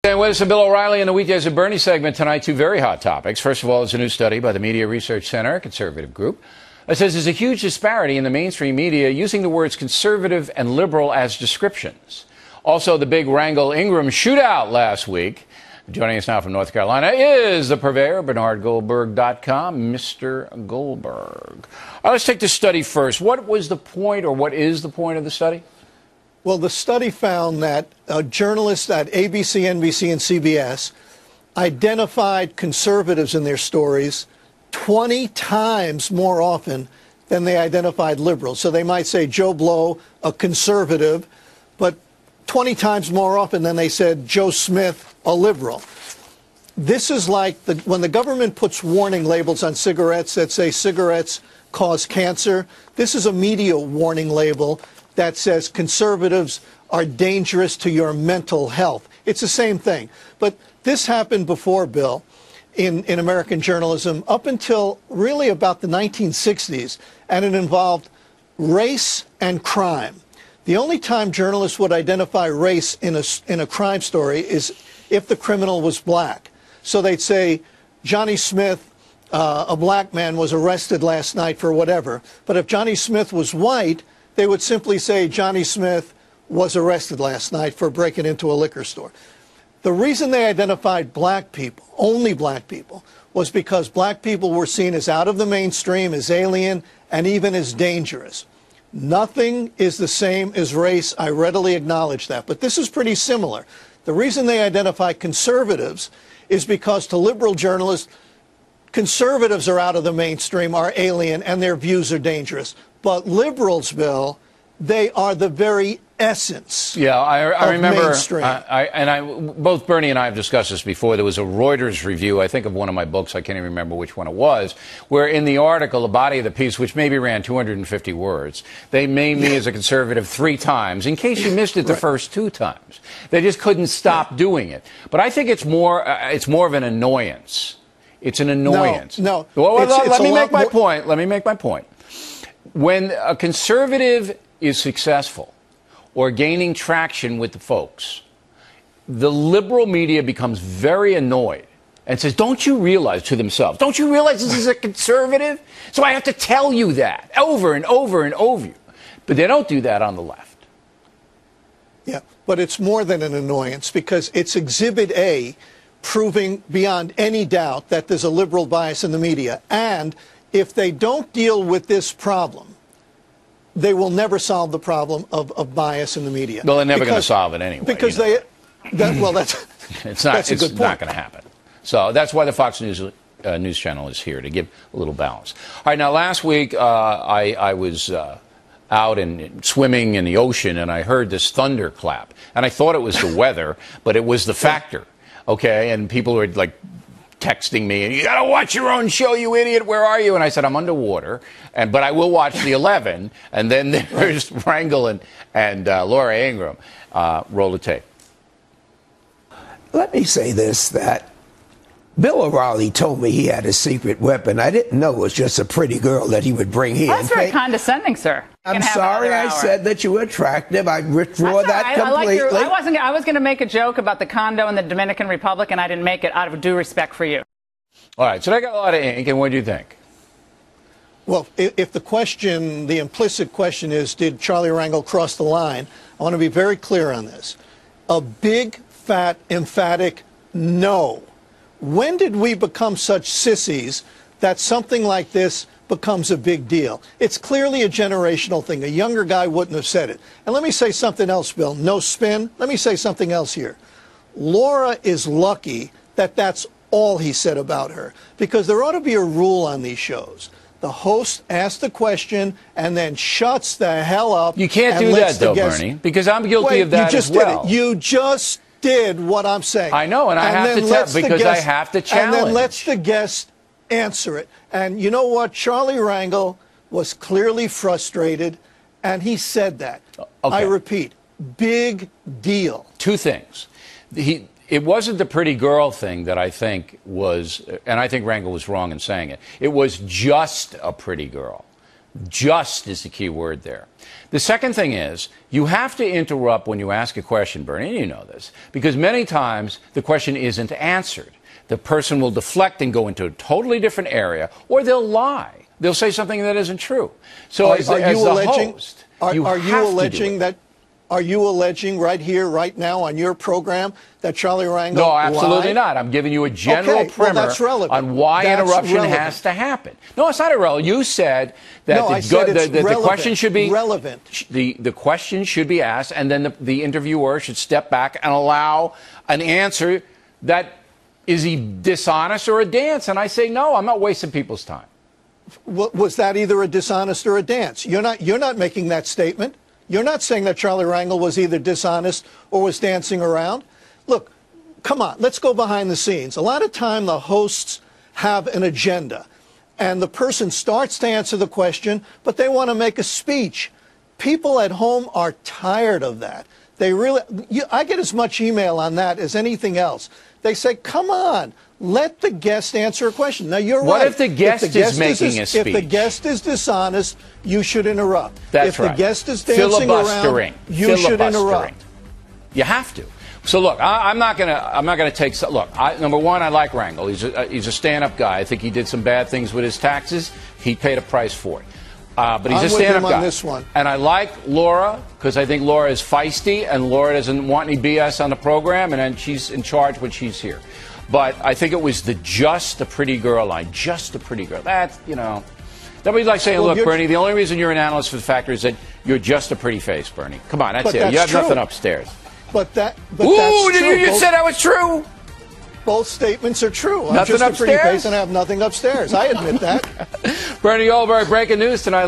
And with us, Bill O'Reilly in the Weekdays at Bernie segment tonight. Two very hot topics. First of all, is a new study by the Media Research Center, a conservative group, that says there's a huge disparity in the mainstream media using the words conservative and liberal as descriptions. Also, the big Wrangle-Ingram shootout last week. Joining us now from North Carolina is the purveyor, BernardGoldberg.com, Mr. Goldberg. Let's take the study first. What was the point, or what is the point of the study? Well, the study found that journalists at ABC, NBC, and CBS identified conservatives in their stories 20 times more often than they identified liberals. So they might say Joe Blow, a conservative, but 20 times more often than they said Joe Smith, a liberal. This is like when the government puts warning labels on cigarettes that say cigarettes cause cancer. This is a media warning label that says conservatives are dangerous to your mental health. It's the same thing. But this happened before, Bill, in American journalism up until really about the 1960s, and it involved race and crime. The only time journalists would identify race in a crime story is if the criminal was black. So they'd say, Johnny Smith, a black man, was arrested last night for whatever. But if Johnny Smith was white, they would simply say Johnny Smith was arrested last night for breaking into a liquor store. The reason they identified black people, only black people, was because black people were seen as out of the mainstream, as alien, and even as dangerous. Nothing is the same as race. I readily acknowledge that. But this is pretty similar. The reason they identify conservatives is because to liberal journalists, conservatives are out of the mainstream, are alien, and their views are dangerous. But liberals, Bill, they are the very essence. Yeah, I remember. Mainstream. Both Bernie and I have discussed this before. There was a Reuters review, I think, of one of my books. I can't even remember which one it was, where in the article, the body of the piece, which maybe ran 250 words, they named me as a conservative 3 times. In case you missed it the first 2 times, they just couldn't stop doing it. But I think it's more of an annoyance. It's an annoyance. No. Well, let me make my point. Let me make my point. When a conservative is successful or gaining traction with the folks, the liberal media becomes very annoyed and says, don't you realize, to themselves, don't you realize this is a conservative? So I have to tell you that over and over and over. But they don't do that on the left. Yeah, but it's more than an annoyance, because it's Exhibit A proving beyond any doubt that there's a liberal bias in the media. And if they don't deal with this problem, they will never solve the problem of bias in the media. Well, they're never going to solve it anyway. Because that's it's not going to happen. So that's why the Fox News channel is here, to give a little balance. All right, now last week I was out and swimming in the ocean, and I heard this thunderclap, and I thought it was the weather, but it was the factor. Okay, and people were like texting me, and you got to watch your own show, you idiot, where are you? And I said, I'm underwater, but I will watch the 11. And then there's Wrangle and Laura Ingram. Roll the tape. Let me say this, that Bill O'Reilly told me he had a secret weapon. I didn't know it was just a pretty girl that he would bring here. That's very condescending, sir. I'm sorry I said that you were attractive. I withdraw that completely. I was going to make a joke about the condo in the Dominican Republic, and I didn't make it out of due respect for you. All right, so I got a lot of ink, and what do you think? Well, if the implicit question is, did Charlie Wrangle cross the line, I want to be very clear on this. A big, fat, emphatic no. When did we become such sissies that something like this becomes a big deal? It's clearly a generational thing. A younger guy wouldn't have said it. And let me say something else, Bill. No spin. Let me say something else here. Laura is lucky that that's all he said about her, because there ought to be a rule on these shows. The host asks the question and then shuts the hell up. You can't do that, though, Bernie, because I'm guilty of that as well. You just did what I'm saying. I know, and I have to tell, because I have to challenge. And then lets the guest answer it. And you know what? Charlie Wrangle was clearly frustrated, and he said that. Okay. I repeat, big deal. 2 things. It wasn't the pretty girl thing that I think was, and I think Wrangle was wrong in saying it. It was just a pretty girl Just is the key word there. The second thing is you have to interrupt when you ask a question, Bernie, and you know this, because many times the question isn't answered. The person will deflect and go into a totally different area, or they'll lie. They'll say something that isn't true. So as the host, are you alleging right here, right now on your program that Charlie Rangel No, absolutely lied? not. I'm giving you a general primer on why interruption has to happen. No, it's not irrelevant. You said that the question should be relevant. The question should be asked, and then the interviewer should step back and allow an answer that is he dishonest or a dance. And I say, no, I'm not wasting people's time. Was that either a dishonest or a dance? You're not making that statement. You're not saying that Charlie Rangel was either dishonest or was dancing around. Look, come on, let's go behind the scenes. A lot of time the hosts have an agenda, and the person starts to answer the question, but they want to make a speech. People at home are tired of that. I get as much email on that as anything else. They say, come on, let the guest answer a question. Now, you're right. What if the guest is making a speech? If the guest is dishonest, you should interrupt. That's right. If the guest is dancing around, you should interrupt. You have to. So look, I'm not gonna take. Look, number one, I like Rangel. He's a stand-up guy. I think he did some bad things with his taxes. He paid a price for it. But he's a stand-up guy. On this one. And I like Laura because I think Laura is feisty, and Laura doesn't want any BS on the program, and then she's in charge when she's here. But I think it was the just a pretty girl line. Just a pretty girl. That's, that was like saying, well, look, Bernie, the only reason you're an analyst for the factor is that you're just a pretty face, Bernie. Come on, that's it. You have nothing upstairs. But that's true. You said that was true. Both statements are true. Nothing I'm just upstairs? a pretty face and I have nothing upstairs. I admit that. Bernie Goldberg, breaking news tonight.